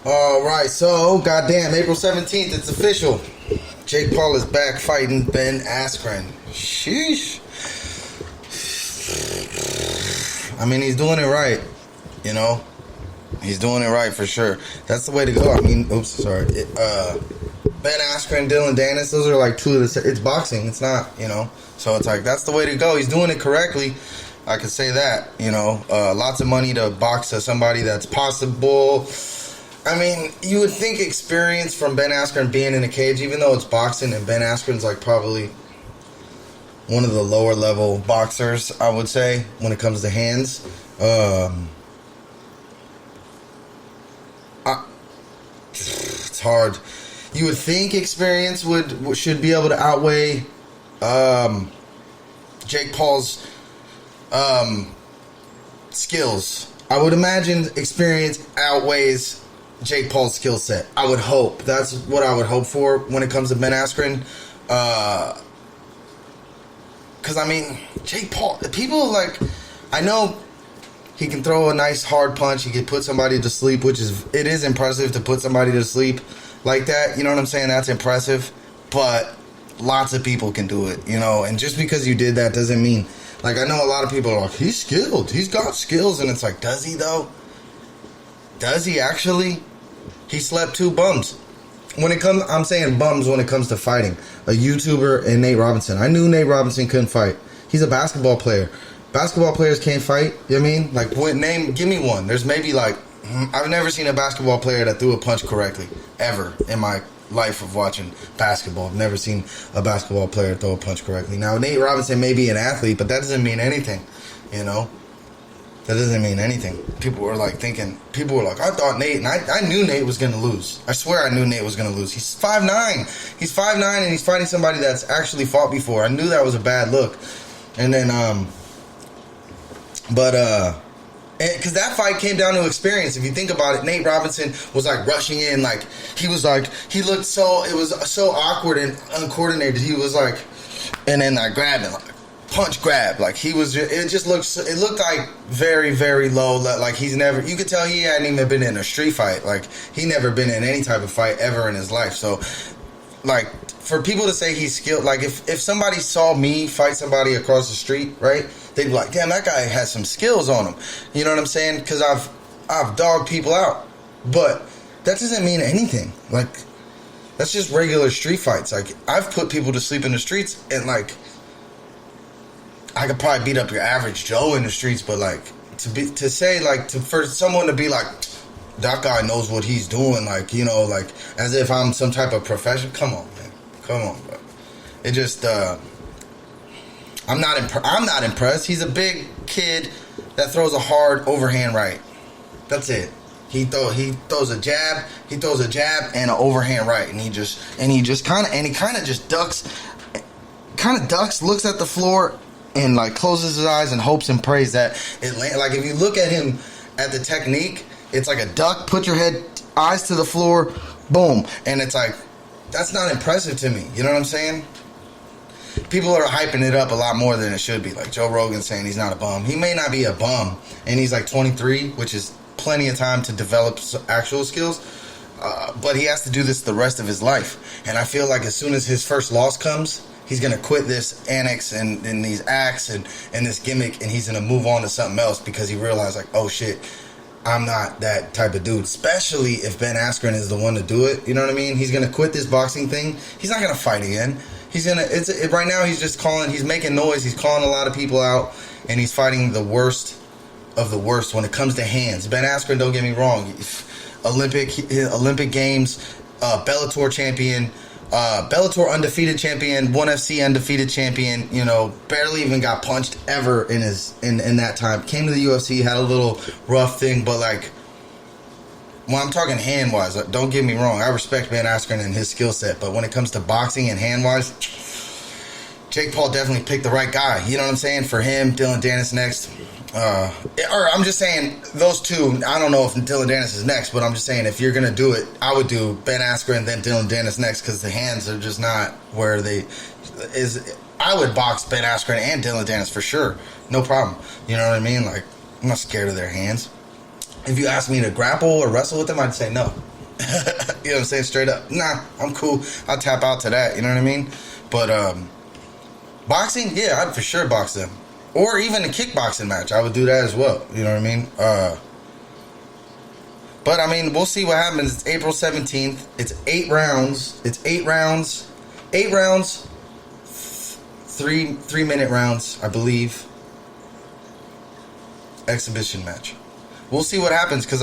All right, so goddamn, April 17th, it's official. Jake Paul is back fighting Ben Askren. Sheesh. I mean, he's doing it right, you know. He's doing it right for sure. That's the way to go. I mean, oops, sorry. Ben Askren, Dylan Dennis, those are like two of the. It's boxing. It's not, you know. So it's like that's the way to go. He's doing it correctly. I could say that, you know. Lots of money to box to somebody that's possible. I mean, you would think experience from Ben Askren being in a cage, even though it's boxing, and Ben Askren's like probably one of the lower level boxers, I would say, when it comes to hands. It's hard. You would think experience should be able to outweigh Jake Paul's skills. I would imagine experience outweighs Jake Paul's skill set. I would hope. That's what I would hope for when it comes to Ben Askren. Because, I mean, Jake Paul, people like, I know he can throw a nice hard punch. He can put somebody to sleep, it is impressive to put somebody to sleep like that. You know what I'm saying? That's impressive. But lots of people can do it, you know. And just because you did that doesn't mean, like, I know a lot of people are like, he's skilled. He's got skills. And it's like, does he, though? Does he actually? He slept two bums. I'm saying bums when it comes to fighting. A YouTuber and Nate Robinson. I knew Nate Robinson couldn't fight. He's a basketball player. Basketball players can't fight. You know what I mean? Like, give me one. There's maybe like, I've never seen a basketball player that threw a punch correctly. Ever in my life of watching basketball. I've never seen a basketball player throw a punch correctly. Now, Nate Robinson may be an athlete, but that doesn't mean anything. You know? That doesn't mean anything. People were like, I thought Nate, and I knew Nate was going to lose. I swear I knew Nate was going to lose. He's 5'9". He's 5'9", and he's fighting somebody that's actually fought before. I knew that was a bad look. And then, because that fight came down to experience. If you think about it, Nate Robinson was like rushing in, like, he looked so, it was so awkward and uncoordinated. He was like, and then I grabbed him, like, punch grab, like it looked like very, very low, like you could tell he hadn't even been in a street fight, like he never been in any type of fight ever in his life. So like for people to say he's skilled, like if somebody saw me fight somebody across the street, right, they'd be like, damn, that guy has some skills on him, you know what I'm saying? Because I've dogged people out, but that doesn't mean anything. Like, that's just regular street fights. Like, I've put people to sleep in the streets, and like, I could probably beat up your average Joe in the streets, but like for someone to be like, that guy knows what he's doing, like, you know, like as if I'm some type of professional. Come on, man. Come on, bro. It just I'm not impressed. He's a big kid that throws a hard overhand right. That's it. He throws a jab and an overhand right, and he kind of just ducks, looks at the floor, and like closes his eyes and hopes and prays that it land. Like, if you look at him at the technique, it's like a duck, put your eyes to the floor, boom. And it's like, that's not impressive to me. You know what I'm saying? People are hyping it up a lot more than it should be. Like Joe Rogan saying he's not a bum. He may not be a bum, and he's like 23, which is plenty of time to develop actual skills. But he has to do this the rest of his life. And I feel like as soon as his first loss comes, he's going to quit this annex and these acts and this gimmick, and he's going to move on to something else because he realized, like, oh, shit, I'm not that type of dude, especially if Ben Askren is the one to do it. You know what I mean? He's going to quit this boxing thing. He's not going to fight again. Right now he's just he's making noise. He's calling a lot of people out, and he's fighting the worst of the worst when it comes to hands. Ben Askren, don't get me wrong, Olympic Games, Bellator champion, Bellator undefeated champion, 1FC undefeated champion, you know, barely even got punched ever in that time. Came to the UFC, had a little rough thing, but like, when I'm talking hand-wise, don't get me wrong, I respect Ben Askren and his skill set, but when it comes to boxing and hand-wise, Jake Paul definitely picked the right guy. You know what I'm saying? For him, Dylan Dennis next. Or I'm just saying, those two, I don't know if Dylan Dennis is next, but I'm just saying, if you're going to do it, I would do Ben Askren, then Dylan Dennis next, because the hands are just not where I would box Ben Askren and Dylan Dennis for sure. No problem. You know what I mean? Like, I'm not scared of their hands. If you ask me to grapple or wrestle with them, I'd say no. You know what I'm saying? Straight up. Nah, I'm cool. I'll tap out to that. You know what I mean? But boxing, yeah, I'd for sure box them. Or even a kickboxing match, I would do that as well. You know what I mean? But I mean, we'll see what happens. It's April 17th. It's 8 rounds. It's 8 rounds. 8 rounds. 3-minute rounds, I believe. Exhibition match. We'll see what happens because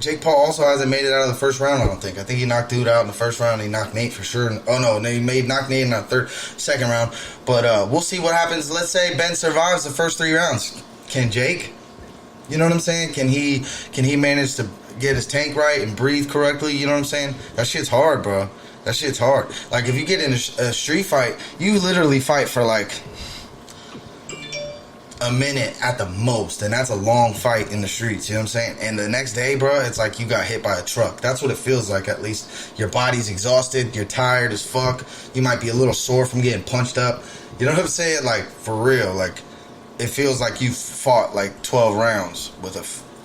Jake Paul also hasn't made it out of the first round. I don't think. I think he knocked dude out in the first round. He knocked Nate for sure. Oh no, he knocked Nate in the second round. But we'll see what happens. Let's say Ben survives the first 3 rounds. Can Jake? You know what I'm saying? Can he manage to get his tank right and breathe correctly? You know what I'm saying? That shit's hard, bro. That shit's hard. Like if you get in a street fight, you literally fight for like a minute at the most, and that's a long fight in the streets, you know what I'm saying? And the next day, bro, it's like you got hit by a truck. That's what it feels like. At least your body's exhausted, you're tired as fuck, you might be a little sore from getting punched up, you know what I'm saying? Like for real, like it feels like you fought like 12 rounds with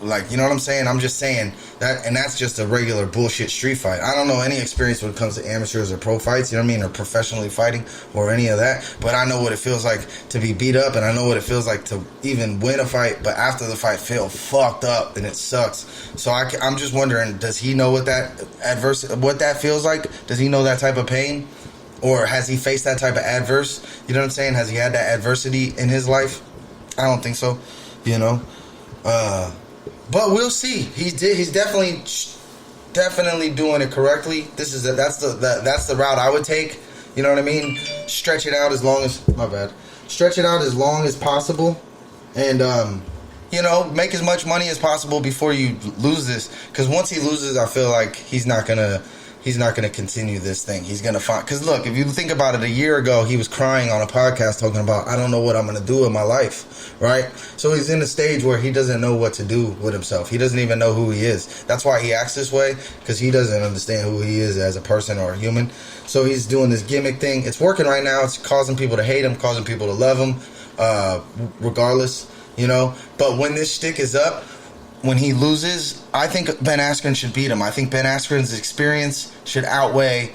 like, you know what I'm saying? I'm just saying that, and that's just a regular bullshit street fight. I don't know any experience when it comes to amateurs or pro fights, you know what I mean, or professionally fighting or any of that, but I know what it feels like to be beat up, and I know what it feels like to even win a fight, but after the fight feel fucked up, and it sucks. So I'm just wondering, does he know what that feels like? Does he know that type of pain? Or has he faced that type of you know what I'm saying? Has he had that adversity in his life? I don't think so, you know. But we'll see. He's definitely doing it correctly. That's the route I would take. You know what I mean? Stretch it out as long as possible, and you know, make as much money as possible before you lose this. Because once he loses, I feel like he's not gonna continue this thing. He's gonna find, because look, if you think about it, a year ago he was crying on a podcast talking about, I don't know what I'm gonna do with my life, right? So he's in a stage where he doesn't know what to do with himself. He doesn't even know who he is. That's why he acts this way, because he doesn't understand who he is as a person or a human. So he's doing this gimmick thing. It's working right now. It's causing people to hate him, causing people to love him, regardless, you know. But when this shtick is up, when he loses, I think Ben Askren should beat him. I think Ben Askren's experience should outweigh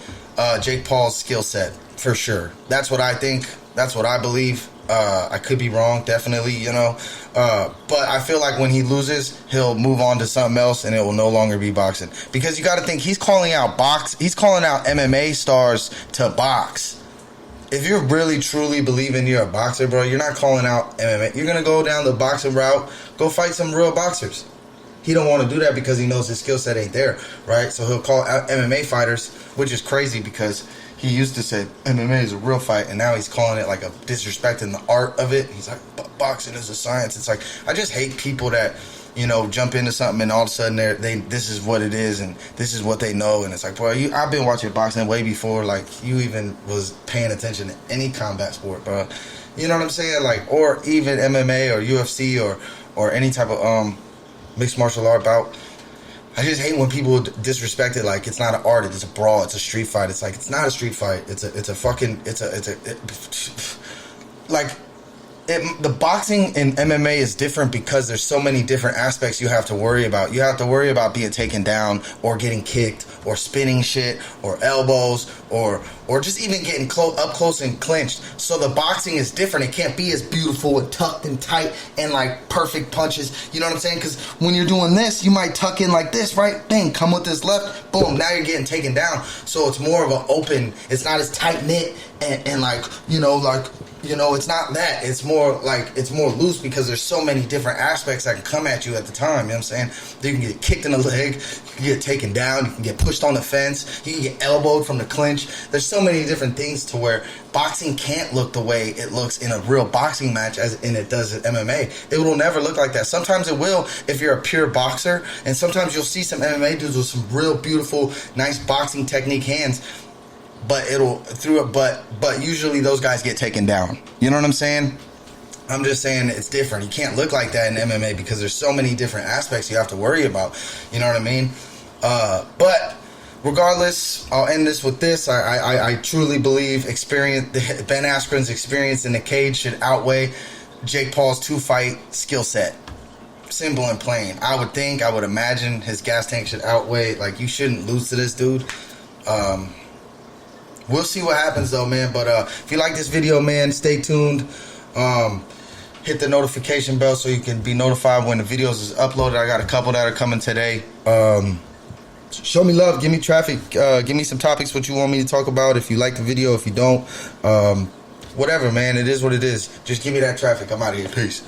Jake Paul's skill set, for sure. That's what I think. That's what I believe. I could be wrong, definitely, you know. But I feel like when he loses, he'll move on to something else, and it will no longer be boxing. Because you got to think, he's calling out MMA stars to box. If you're really truly believing you're a boxer, bro, you're not calling out MMA. You're gonna go down the boxing route, go fight some real boxers. He don't want to do that because he knows his skill set ain't there, right? So he'll call out MMA fighters, which is crazy because he used to say MMA is a real fight, and now he's calling it like a disrespecting the art of it. He's like, boxing is a science. It's like, I just hate people that, you know, jump into something and all of a sudden this is what it is and this is what they know, and it's like, boy, I've been watching boxing way before like you even was paying attention to any combat sport, bro. You know what I'm saying? Like, or even MMA or UFC or any type of mixed martial art bout. I just hate when people disrespect it like it's not an art, it's a brawl, it's a street fight. It's like, it's not a street fight. The boxing and MMA is different because there's so many different aspects you have to worry about. You have to worry about being taken down or getting kicked or spinning shit or elbows or just even getting up close and clinched. So the boxing is different. It can't be as beautiful and tucked and tight and like perfect punches. You know what I'm saying? Because when you're doing this, you might tuck in like this, right? Bang, come with this left, boom, now you're getting taken down. So it's more of an open, it's not as tight knit and like, you know, it's not that. It's more like, it's more loose because there's so many different aspects that can come at you at the time. You know what I'm saying? You can get kicked in the leg, you can get taken down, you can get pushed on the fence, you can get elbowed from the clinch. There's so many different things to where boxing can't look the way it looks in a real boxing match as in it does at MMA. It will never look like that. Sometimes it will if you're a pure boxer, and sometimes you'll see some MMA dudes with some real beautiful, nice boxing technique hands. But but usually those guys get taken down. You know what I'm saying? I'm just saying it's different. You can't look like that in MMA because there's so many different aspects you have to worry about. You know what I mean? But regardless, I'll end this with this. I truly believe Ben Askren's experience in the cage should outweigh Jake Paul's 2-fight skill set. simple and plain. I would imagine his gas tank should outweigh, like, you shouldn't lose to this dude. We'll see what happens though, man. But if you like this video, man, stay tuned. Hit the notification bell so you can be notified when the videos is uploaded. I got a couple that are coming today. Show me love, give me traffic, give me some topics what you want me to talk about. If you like the video, if you don't, whatever, man, it is what it is. Just give me that traffic. I'm out of here. Peace.